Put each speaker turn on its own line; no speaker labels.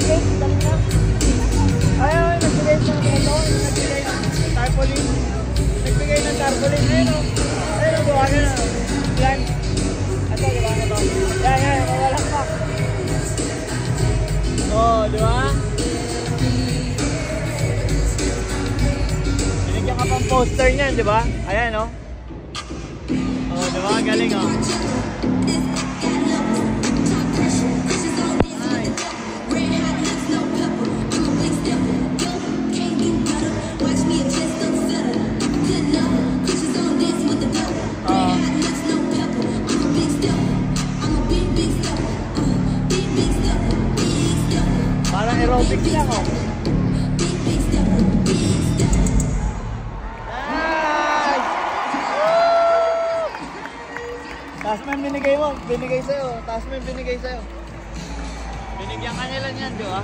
delegate, dali na. Ayaw, nagbigay ng nagbigay ng tarpaulin. Nagbigay ng tarpaulin. Ayun o. Ayun o, gawa na. Yan. Ito, gawa na to. Yan, mawalang pa. Oh, di ba? Binigyan ka pang poster niyan, di ba? Ayan o. Oh, di ba? Galing o. Parang aerobics lang oh. Nice! Taas mo yung binigay sa'yo. Taas mo yung binigay sa'yo. Binigyan ka nila niyan, di ba?